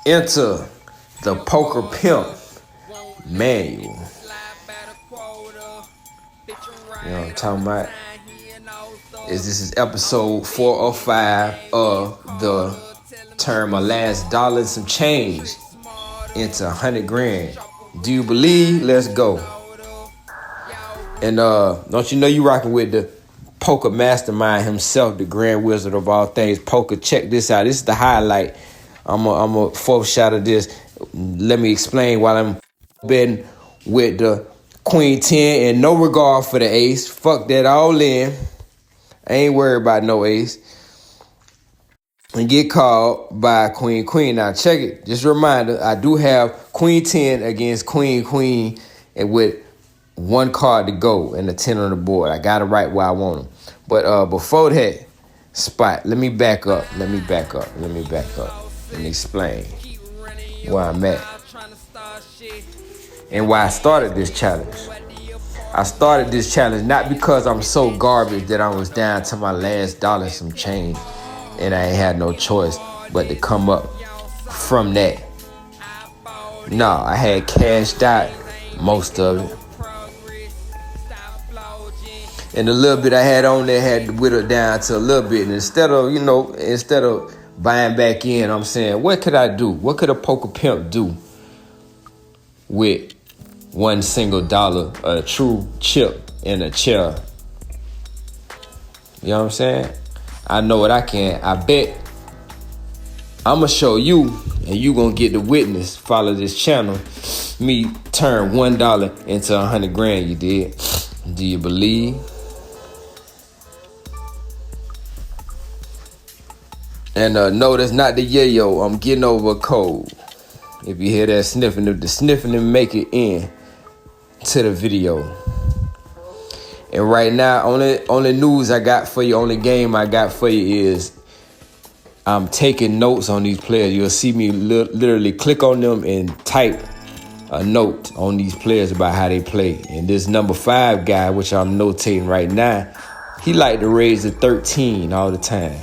Enter the Poker Pimp Manual. You know what I'm talking about? This is episode 405 of the Turn My Last Dollar and Some Change into 100 grand. Do you believe? Let's go. And don't you know you rocking with the poker mastermind himself, the grand wizard of all things poker. Check this out. This is the highlight. I'm a foreshadow this. Let me explain while I'm betting with the Queen 10 and no regard for the ace. Fuck that all in. I ain't worried about no ace. And get called by Queen. Now check it. Just a reminder, I do have Queen 10 against Queen and with one card to go and a 10 on the board. I got it right where I want them. But before that spot, let me back up. Let me explain where I'm at and why I started this challenge. I started this challenge not because I'm so garbage that I was down to my last dollar and some change and I ain't had no choice but to come up from that. No, I had cashed out most of it. And the little bit I had on there had to whittle down to a little bit. And instead of buying back in, I'm saying, what could I do? What could a poker pimp do with one single dollar, a true chip in a chair? You know what I'm saying? I know what I can. I bet I'm going to show you, and you going to get the witness, follow this channel, me turn $1 into 100 grand, you did. Do you believe? And no, that's not the yayo. I'm getting over a cold. If you hear that sniffing, the sniffing to make it in to the video. And right now, only news I got for you, only game I got for you is I'm taking notes on these players. You'll see me literally click on them and type a note on these players about how they play. And this number 5 guy, which I'm notating right now, he like to raise the 13 all the time.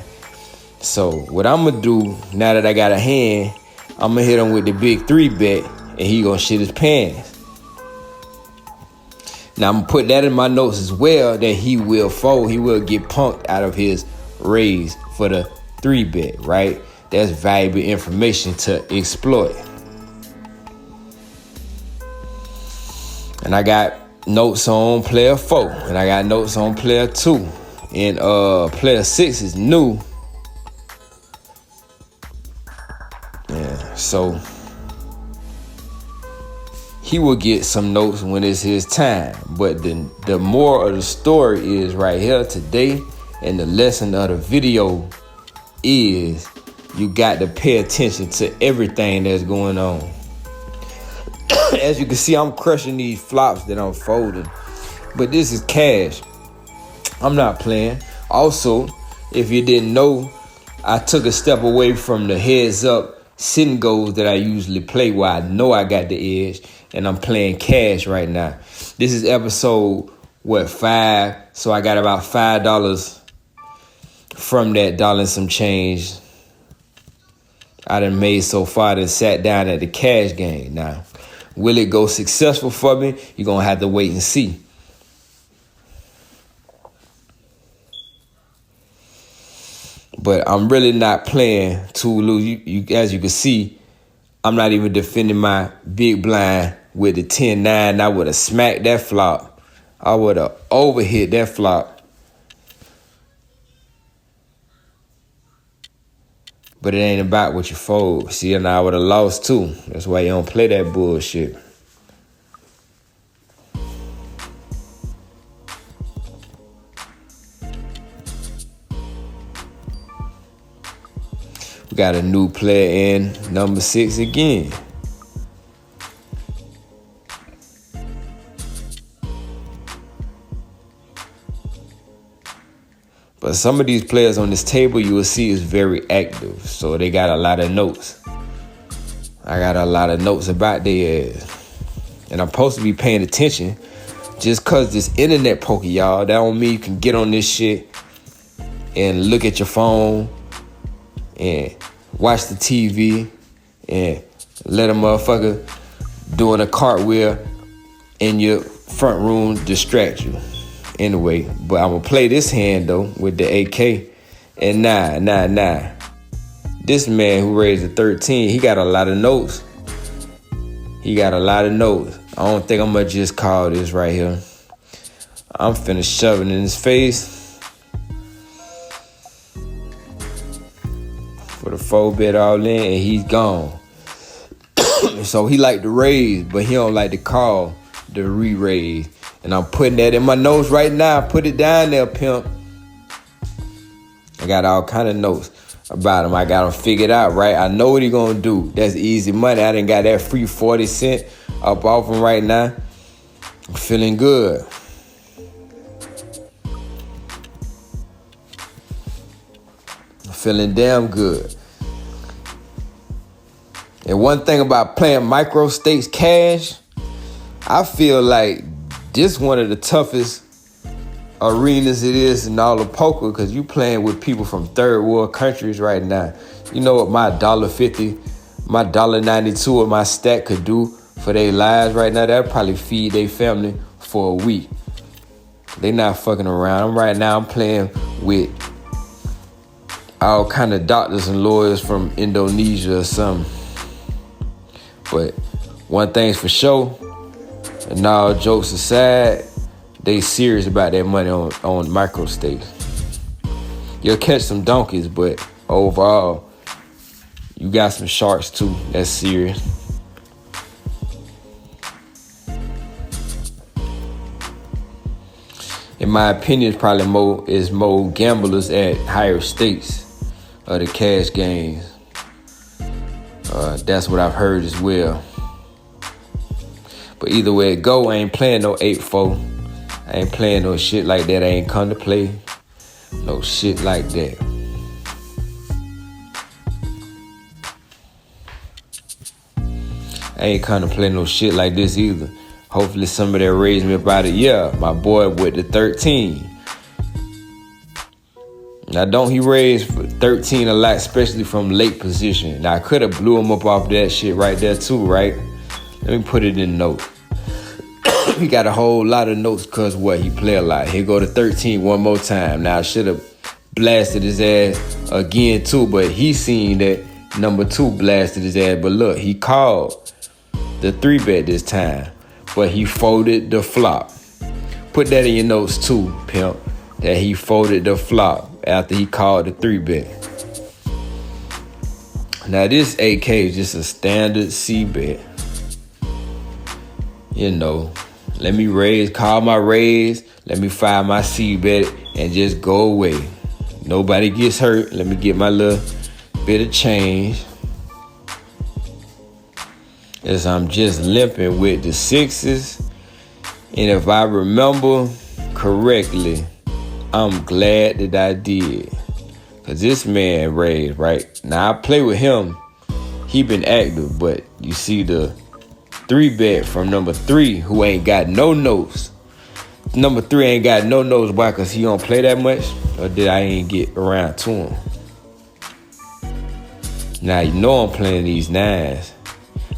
So what I'm going to do, now that I got a hand, I'm going to hit him with the big 3 bet, and he going to shit his pants. Now, I'm going to put that in my notes as well, that he will fold. He will get punked out of his raise for the 3 bet, right? That's valuable information to exploit. And I got notes on player 4, and I got notes on player 2. And player 6 is new. Yeah, so he will get some notes when it's his time. But the moral of the story is right here today, and the lesson of the video is you got to pay attention to everything that's going on. As you can see, I'm crushing these flops that I'm folding. But this is cash. I'm not playing. Also, if you didn't know, I took a step away from the heads up sitting goals that I usually play where I know I got the edge, and I'm playing cash right now. This is episode 5, so I got about $5 from that dollar and some change I done made so far. That sat down at the cash game. Now, will it go successful for me? You're gonna have to wait and see. But I'm really not playing to lose. You, as you can see, I'm not even defending my big blind with the 10-9. I would have smacked that flop. I would have overhit that flop. But it ain't about what you fold. See, and I would have lost too. That's why you don't play that bullshit. We got a new player in number 6 again. But some of these players on this table you will see is very active. So they got a lot of notes. I got a lot of notes about their ass. And I'm supposed to be paying attention. Just cause this internet poker, y'all, that don't mean you can get on this shit and look at your phone and watch the TV and let a motherfucker doing a cartwheel in your front room distract you. Anyway, but I'm gonna play this hand though with the AK. And nah. This man who raised the 13, he got a lot of notes. I don't think I'm gonna just call this right here. I'm finna shove it in his face. For the 4-bet all in, and he's gone. So he like to raise, but he don't like to call the re-raise. And I'm putting that in my notes right now. Put it down there, pimp. I got all kind of notes about him. I got him figured out, right? I know what he gonna do. That's easy money. I done got that free 40 cents up off him right now. I'm feeling good. I'm feeling damn good. And one thing about playing micro stakes cash, I feel like this one of the toughest arenas it is in all of poker, because you playing with people from third world countries right now. You know what my $1.50, my $1.92 of my stack could do for their lives right now? That'd probably feed their family for a week. They not fucking around. Right now I'm playing with all kind of doctors and lawyers from Indonesia or something. But one thing's for sure, and all jokes aside, they serious about that money on micro stakes. You'll catch some donkeys, but overall, you got some sharks too. That's serious. In my opinion, it's probably more gamblers at higher stakes of the cash games. That's what I've heard as well. But either way it go, I ain't playing no 8-4. I ain't playing no shit like that. I ain't come to play no shit like that. I ain't come to play no shit like this either. Hopefully somebody raised me about it. Yeah, my boy with the 13. Now don't he raise 13 a lot, especially from late position. Now I could have blew him up off that shit right there too, right? Let me put it in notes. He got a whole lot of notes because what? He play a lot. Here go to 13 one more time. Now I should have blasted his ass again too, but he seen that number 2 blasted his ass. But look, he called the 3-bet this time, but he folded the flop. Put that in your notes too, pimp, that he folded the flop after he called the 3-bet. Now this AK is just a standard C-bet. You know, let me raise, call my raise, let me fire my C-bet and just go away. Nobody gets hurt. Let me get my little bit of change. As I'm just limping with the 6s. And if I remember correctly, I'm glad that I did. Cause this man raised, right? Now I play with him. He been active, but you see the 3-bet from number 3 who ain't got no notes. Number 3 ain't got no notes. Why? Cause he don't play that much? Or did I ain't get around to him? Now you know I'm playing these 9s,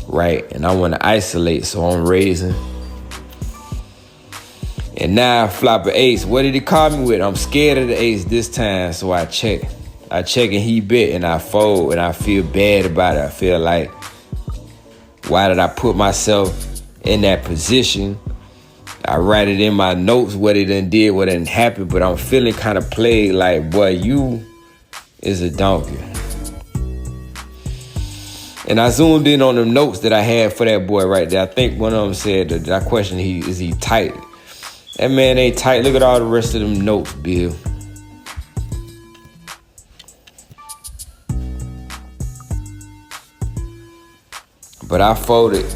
right? And I want to isolate, so I'm raising. And now I flop an ace. What did he call me with? I'm scared of the ace this time, so I check. I check and he bet and I fold and I feel bad about it. I feel like, why did I put myself in that position? I write it in my notes what it done did, what didn't happen, but I'm feeling kind of played like, boy, you is a donkey. And I zoomed in on the notes that I had for that boy right there. I think one of them said that I questioned is he tight? That man ain't tight. Look at all the rest of them notes, Bill. But I folded.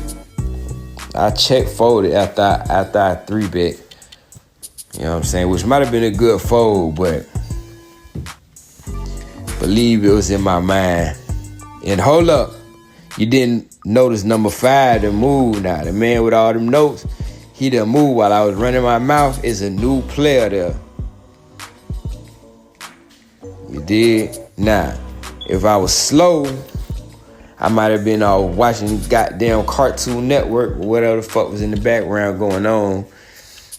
I check folded after I 3-bet. You know what I'm saying? Which might have been a good fold, but believe it was in my mind. And hold up. You didn't notice number 5 to move now. The man with all them notes, he done moved while I was running my mouth. Is a new player there. You did? Now, if I was slow, I might have been watching goddamn Cartoon Network or whatever the fuck was in the background going on,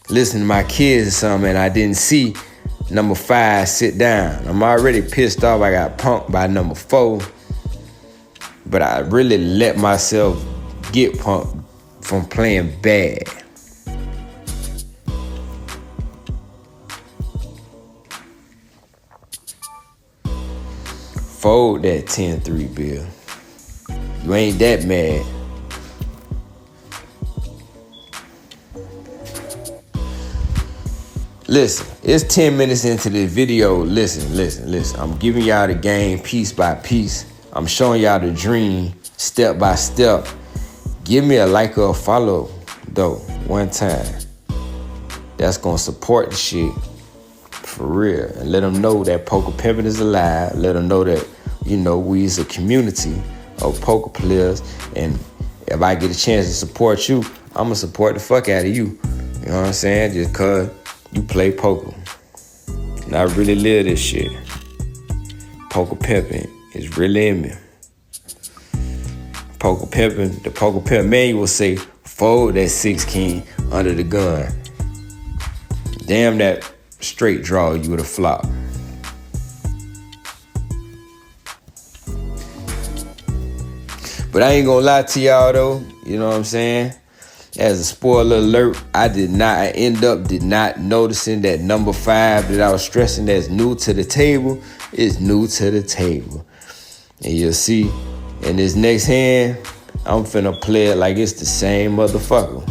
listening to my kids or something, and I didn't see number 5 sit down. I'm already pissed off. I got punked by number 4, but I really let myself get punked from playing bad. Fold that 10-3 bill. You ain't that mad. Listen, it's 10 minutes into this video. Listen. I'm giving y'all the game piece by piece. I'm showing y'all the dream step by step. Give me a like or a follow, though, one time. That's gonna support the shit. For real. And let them know that Poker Pimpin' is alive. Let them know that, we is a community of poker players. And if I get a chance to support you, I'm gonna support the fuck out of you. You know what I'm saying? Just cause you play poker. And I really live this shit. Poker Pimpin' is really in me. Poker Pimpin', the Poker Pimp manual say, fold that 6 king under the gun. Damn that straight draw you with a flop. But I ain't gonna lie to y'all though, you know what I'm saying? As a spoiler alert, I did not noticing that number 5 that I was stressing that's new to the table is new to the table. And you'll see in this next hand, I'm finna play it like it's the same motherfucker.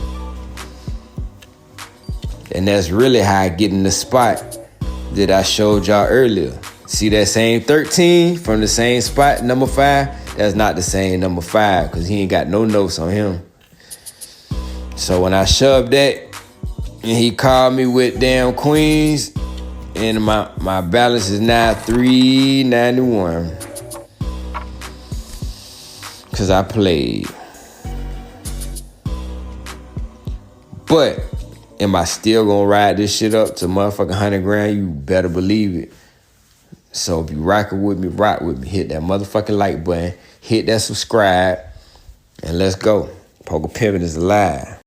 And that's really how I get in the spot that I showed y'all earlier. See that same 13 from the same spot, number 5? That's not the same number 5 because he ain't got no notes on him. So when I shoved that and he called me with damn queens, and my balance is now 391 because I played. But am I still gonna ride this shit up to motherfucking 100 grand? You better believe it. So if you rockin' with me, rock with me. Hit that motherfucking like button. Hit that subscribe. And let's go. Poker Pimpin' is alive.